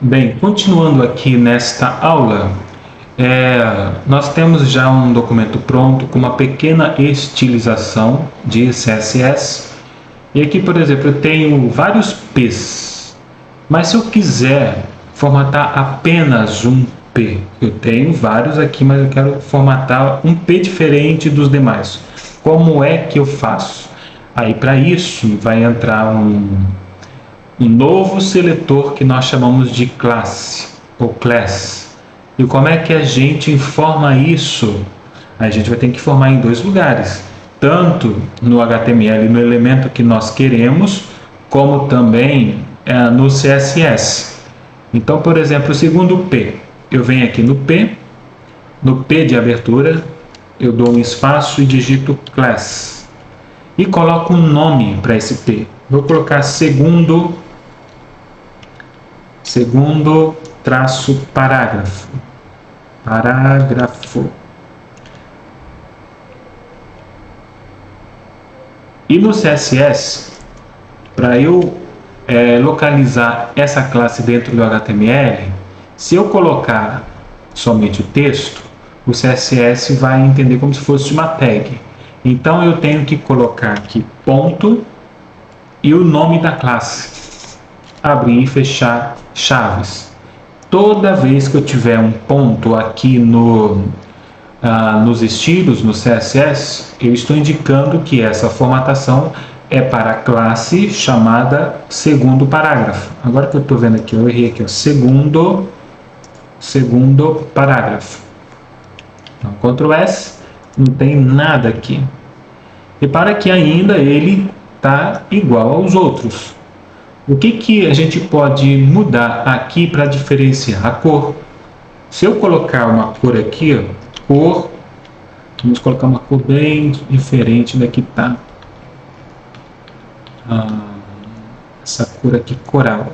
Bem, continuando aqui nesta aula, nós temos já um documento pronto com uma pequena estilização de CSS. E aqui, por exemplo, eu tenho vários P's, mas se eu quiser formatar apenas um P, eu tenho vários aqui, mas eu quero formatar um P diferente dos demais. Como é que eu faço? Aí, para isso, vai entrar um novo seletor que nós chamamos de classe ou class. E como é que a gente informa isso? A gente vai ter que informar em dois lugares, tanto no HTML, no elemento que nós queremos, como também no CSS. Então, por exemplo, o segundo P, eu venho aqui no P de abertura, eu dou um espaço e digito class e coloco um nome para esse P. Vou colocar segundo traço parágrafo. E no CSS, para eu localizar essa classe dentro do HTML, se eu colocar somente o texto, o CSS vai entender como se fosse uma tag. Então eu tenho que colocar aqui ponto e o nome da classe. Abrir e fechar chaves. Toda vez que eu tiver um ponto aqui nos estilos, no CSS, eu estou indicando que essa formatação é para a classe chamada segundo parágrafo. Agora que eu estou vendo aqui, eu errei aqui, ó, segundo parágrafo. Então, Ctrl S, não tem nada aqui. Repara que ainda ele está igual aos outros. O que a gente pode mudar aqui para diferenciar? A cor. Se eu colocar uma cor aqui, ó, cor, vamos colocar uma cor bem diferente da que está. Essa cor aqui, coral.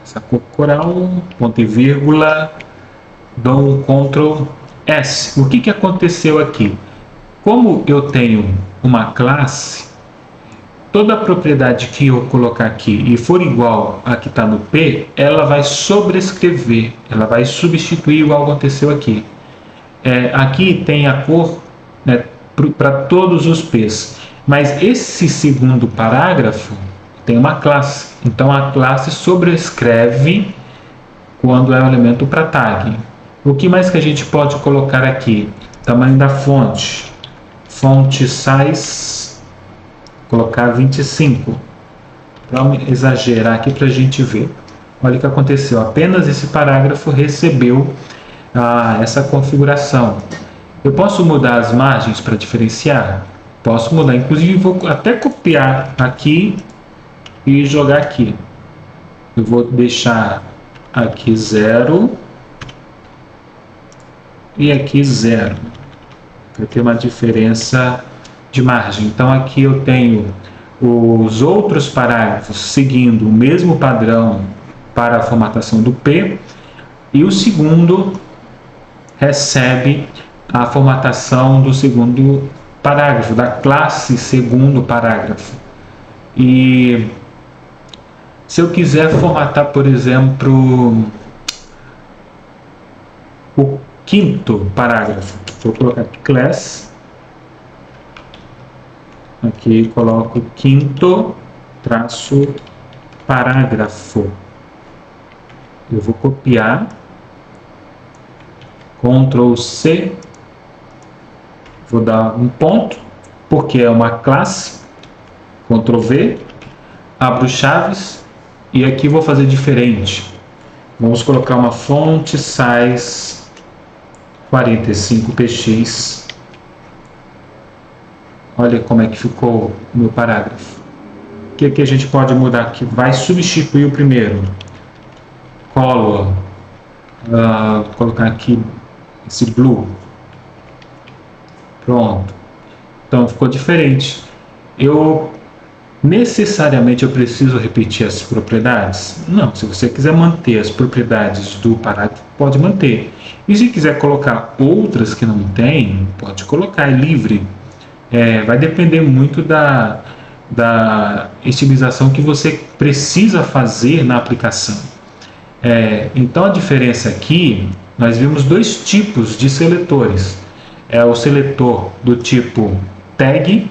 Essa cor coral, ponto e vírgula, dou um Ctrl S. O que aconteceu aqui? Como eu tenho uma classe, toda a propriedade que eu colocar aqui e for igual a que está no P, ela vai sobrescrever, ela vai substituir igual aconteceu aqui. Aqui tem a cor, né, para todos os P's, mas esse segundo parágrafo tem uma classe, então a classe sobrescreve quando é o elemento para tag. O que mais que a gente pode colocar aqui? Tamanho da fonte, font size, colocar 25, para exagerar aqui para a gente ver. Olha o que aconteceu, apenas esse parágrafo recebeu essa configuração. Eu posso mudar as margens para diferenciar? Posso mudar, inclusive vou até copiar aqui e jogar aqui. Eu vou deixar aqui 0 e aqui 0, para ter uma diferença de margem. Então aqui eu tenho os outros parágrafos seguindo o mesmo padrão para a formatação do P, e o segundo recebe a formatação do segundo parágrafo, da classe segundo parágrafo. E se eu quiser formatar, por exemplo, o quinto parágrafo, vou colocar aqui class, aqui coloco quinto traço parágrafo. Eu vou copiar, Ctrl C, vou dar um ponto, porque é uma classe, Ctrl V, abro chaves, e aqui vou fazer diferente. Vamos colocar uma font size 45 px. Olha como é que ficou o meu parágrafo. O que a gente pode mudar aqui? Vai substituir o primeiro. Color. Vou colocar aqui esse blue. Pronto. Então ficou diferente. Necessariamente eu preciso repetir as propriedades? Não. Se você quiser manter as propriedades do parágrafo, pode manter. E se quiser colocar outras que não tem, pode colocar, é livre. Vai depender muito da estilização que você precisa fazer na aplicação. Então a diferença aqui, nós vimos dois tipos de seletores. É o seletor do tipo tag,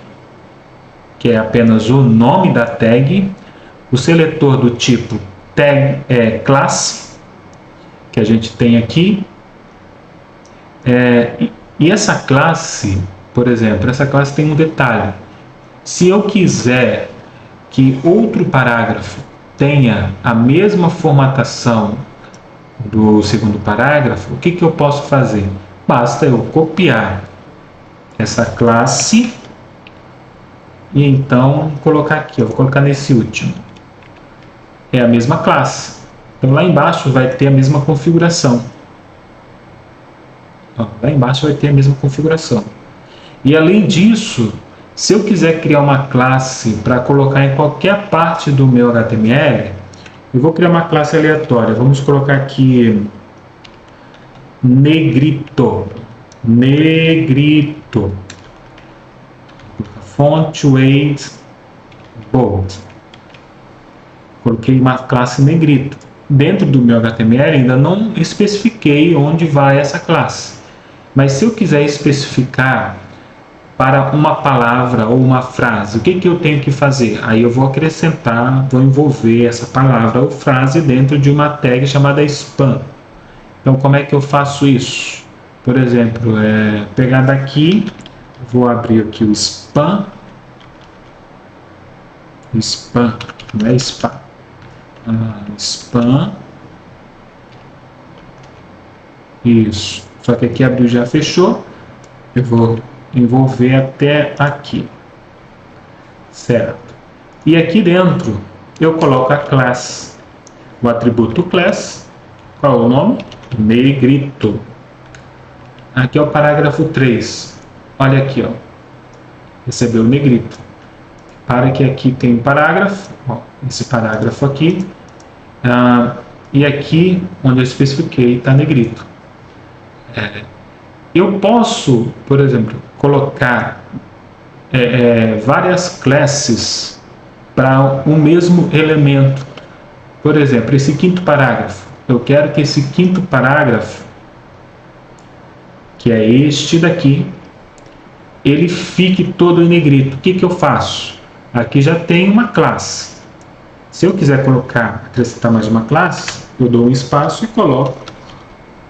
que é apenas o nome da tag, o seletor do tipo tag, classe, que a gente tem aqui, e essa classe, por exemplo, essa classe tem um detalhe. Se eu quiser que outro parágrafo tenha a mesma formatação do segundo parágrafo, o que eu posso fazer? Basta eu copiar essa classe e então colocar aqui, eu vou colocar nesse último. É a mesma classe. Então lá embaixo vai ter a mesma configuração. Lá embaixo vai ter a mesma configuração. E além disso, se eu quiser criar uma classe para colocar em qualquer parte do meu HTML, eu vou criar uma classe aleatória. Vamos colocar aqui negrito. Negrito. Font weight bold. Coloquei uma classe negrito. Dentro do meu HTML ainda não especifiquei onde vai essa classe. Mas se eu quiser especificar para uma palavra ou uma frase, o que eu tenho que fazer? Aí eu vou acrescentar, vou envolver essa palavra ou frase dentro de uma tag chamada spam. Então como é que eu faço isso? Por exemplo, pegar daqui, vou abrir aqui o spam. Spam, não é spam. Spam. Isso. Só que aqui abriu, já fechou. Eu vou envolver até aqui. Certo. E aqui dentro eu coloco a classe. O atributo class. Qual é o nome? Negrito. Aqui é o parágrafo 3. Olha aqui, ó. Recebeu negrito. Para que aqui tem um parágrafo. Ó, esse parágrafo aqui. E aqui, onde eu especifiquei, está negrito. Eu posso, por exemplo, colocar várias classes para o mesmo elemento. Por exemplo, esse quinto parágrafo. Eu quero que esse quinto parágrafo, que é este daqui, ele fique todo em negrito. O que eu faço? Aqui já tem uma classe. Se eu quiser acrescentar mais uma classe, eu dou um espaço e coloco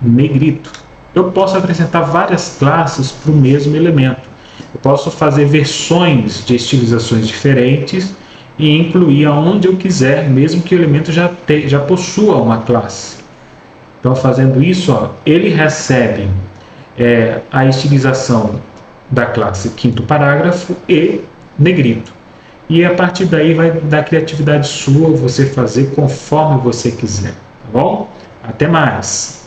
negrito. Eu posso acrescentar várias classes para o mesmo elemento. Eu posso fazer versões de estilizações diferentes e incluir aonde eu quiser, mesmo que o elemento já possua uma classe. Então, fazendo isso, ó, ele recebe a estilização da classe quinto parágrafo e negrito. E a partir daí vai dar criatividade sua, você fazer conforme você quiser. Tá bom? Até mais!